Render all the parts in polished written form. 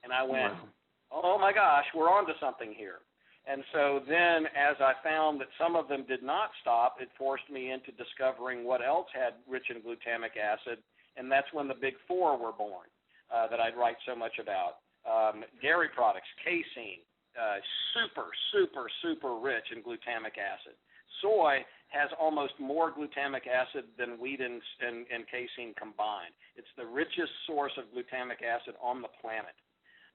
And I went, wow. oh, my gosh, we're on to something here. And so then as I found that some of them did not stop, it forced me into discovering what else had rich in glutamic acid, and that's when the big four were born that I'd write so much about. Dairy products, casein, super rich in glutamic acid. Soy has almost more glutamic acid than wheat and casein combined. It's the richest source of glutamic acid on the planet.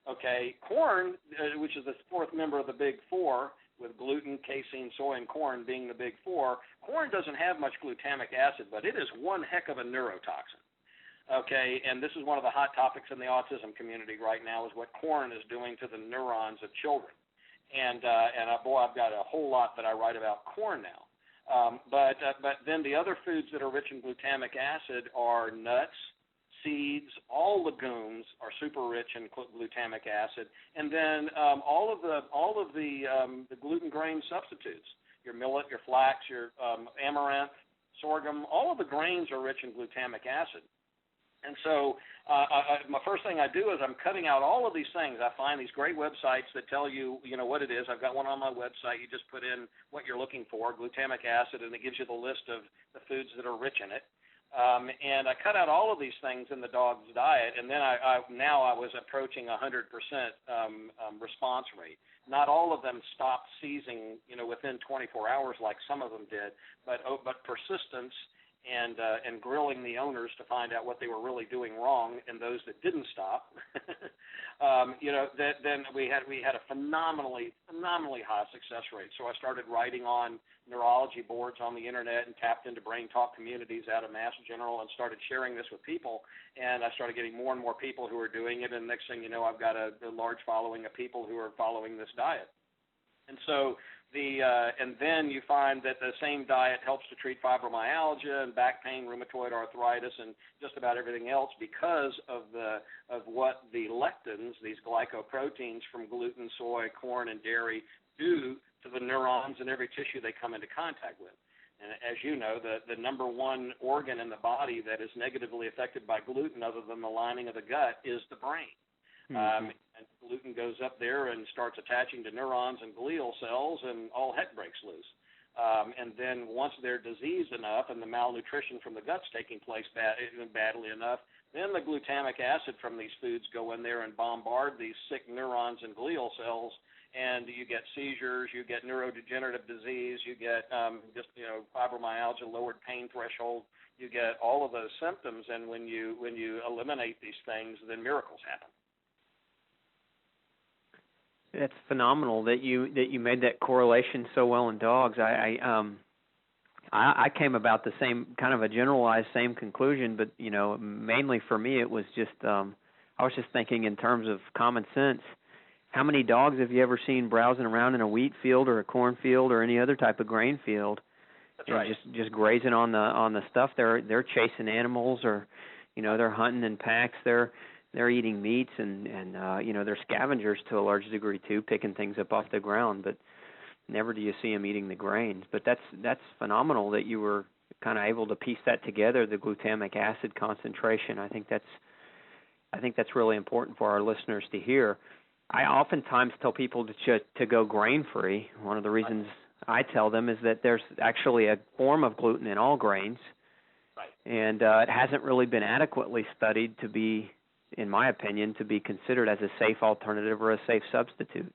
Okay, corn, which is the fourth member of the big four, with gluten, casein, soy, and corn being the big four, corn doesn't have much glutamic acid, but it is one heck of a neurotoxin. Okay, and this is one of the hot topics in the autism community right now, is what corn is doing to the neurons of children. And boy, I've got a whole lot that I write about corn now. But then the other foods that are rich in glutamic acid are nuts, seeds. All legumes are super rich in glutamic acid, and then all of the gluten grain substitutes. Your millet, your flax, your amaranth, sorghum. All of the grains are rich in glutamic acid. And so my first thing I do is I'm cutting out all of these things. I find these great websites that tell you, what it is. I've got one on my website. You just put in what you're looking for, glutamic acid, and it gives you the list of the foods that are rich in it. And I cut out all of these things in the dog's diet, and then I was approaching 100% response rate. Not all of them stopped seizing, within 24 hours like some of them did, but persistence and grilling the owners to find out what they were really doing wrong, and those that didn't stop, then we had a phenomenally high success rate. So I started writing on neurology boards on the internet and tapped into brain talk communities out of Mass General and started sharing this with people, and I started getting more and more people who are doing it, and next thing you know, I've got a large following of people who are following this diet. And so and then you find that the same diet helps to treat fibromyalgia and back pain, rheumatoid arthritis, and just about everything else because of what the lectins, these glycoproteins from gluten, soy, corn, and dairy, do to the neurons in every tissue they come into contact with. And as you know, the number one organ in the body that is negatively affected by gluten, other than the lining of the gut, is the brain. And gluten goes up there and starts attaching to neurons and glial cells, and all heck breaks loose. And then once they're diseased enough and the malnutrition from the gut's taking place badly enough, then the glutamic acid from these foods go in there and bombard these sick neurons and glial cells, and you get seizures, you get neurodegenerative disease, you get fibromyalgia, lowered pain threshold, you get all of those symptoms, and when you eliminate these things, then miracles happen. That's phenomenal that you made that correlation so well in dogs. I came about the same kind of a generalized same conclusion, but mainly for me it was just I was just thinking in terms of common sense. How many dogs have you ever seen browsing around in a wheat field or a corn field or any other type of grain field? That's right. Just grazing on the stuff. They're chasing animals, or they're hunting in packs. They're eating meats and they're scavengers to a large degree too, picking things up off the ground. But never do you see them eating the grains. But that's phenomenal that you were kind of able to piece that together, the glutamic acid concentration. I think that's really important for our listeners to hear. I oftentimes tell people to go grain free. One of the reasons I tell them is that there's actually a form of gluten in all grains, right. And it hasn't really been adequately studied to be, in my opinion, to be considered as a safe alternative or a safe substitute.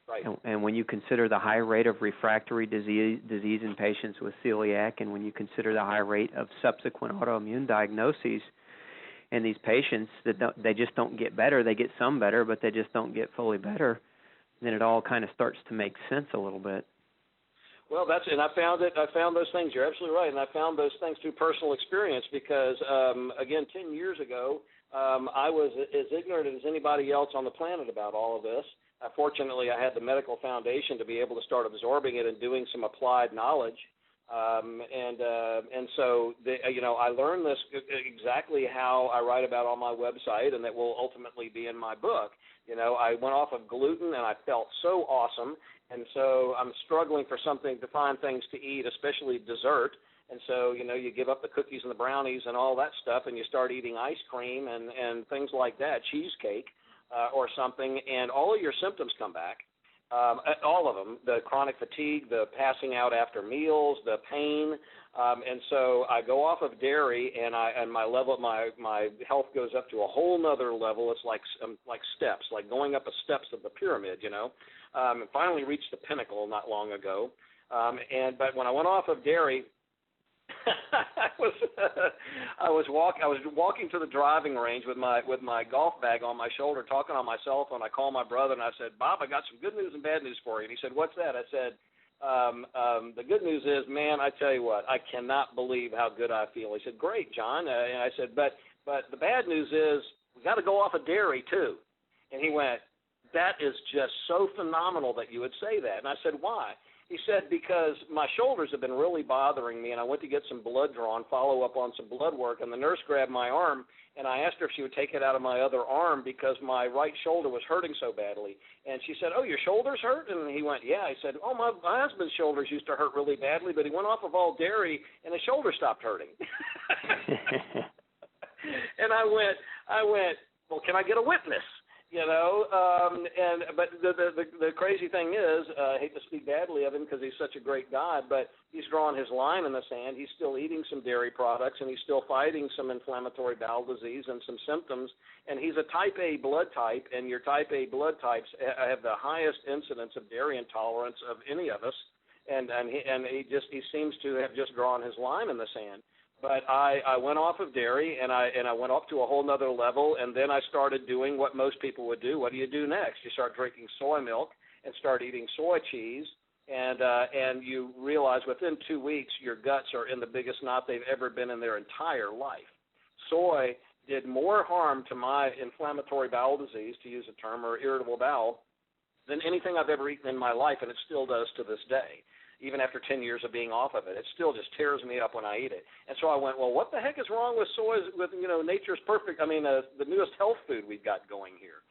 Right. And when you consider the high rate of refractory disease in patients with celiac, and when you consider the high rate of subsequent autoimmune diagnoses in these patients, that they just don't get better. They get some better, but they just don't get fully better. Then it all kind of starts to make sense a little bit. Well, and I found those things. You're absolutely right, and I found those things through personal experience because, again, 10 years ago, I was as ignorant as anybody else on the planet about all of this. Fortunately, I had the medical foundation to be able to start absorbing it and doing some applied knowledge. And so, I learned this exactly how I write about on my website, and that will ultimately be in my book. I went off of gluten, and I felt so awesome. And so I'm struggling for something to find things to eat, especially dessert. And so, you give up the cookies and the brownies and all that stuff, and you start eating ice cream and things like that, cheesecake. or something, and all of your symptoms come back. All of them, the chronic fatigue, the passing out after meals, the pain, and so I go off of dairy, and my health goes up to a whole nother level. It's like steps, like going up the steps of the pyramid, and finally reached the pinnacle not long ago. But when I went off of dairy, I was walking to the driving range with my golf bag on my shoulder, talking on my cell phone. I called my brother and I said, "Bob, I got some good news and bad news for you." And he said, "What's that?" I said, "The good news is, man, I tell you what, I cannot believe how good I feel." He said, "Great, John." And I said, "But the bad news is we got to go off of dairy too." And he went, "That is just so phenomenal that you would say that." And I said, "Why?" He said, "Because my shoulders have been really bothering me, and I went to get some blood drawn, follow up on some blood work, and the nurse grabbed my arm, and I asked her if she would take it out of my other arm because my right shoulder was hurting so badly. And she said, 'Oh, your shoulders hurt?' And he went, 'Yeah.' He said, 'Oh, my husband's shoulders used to hurt really badly, but he went off of all dairy, and his shoulder stopped hurting.'" And I went, "Well, can I get a witness?" But the crazy thing is, I hate to speak badly of him because he's such a great guy, but he's drawn his line in the sand. He's still eating some dairy products, and he's still fighting some inflammatory bowel disease and some symptoms. And he's a type A blood type, and your type A blood types have the highest incidence of dairy intolerance of any of us. And he seems to have just drawn his line in the sand. But I went off of dairy, and I went up to a whole nother level, and then I started doing what most people would do. What do you do next? You start drinking soy milk and start eating soy cheese, and you realize within 2 weeks your guts are in the biggest knot they've ever been in their entire life. Soy did more harm to my inflammatory bowel disease, to use a term, or irritable bowel, than anything I've ever eaten in my life, and it still does to this day. Even after 10 years of being off of it, it still just tears me up when I eat it. And so I went, well, what the heck is wrong with soy, with nature's perfect, the newest health food we've got going here?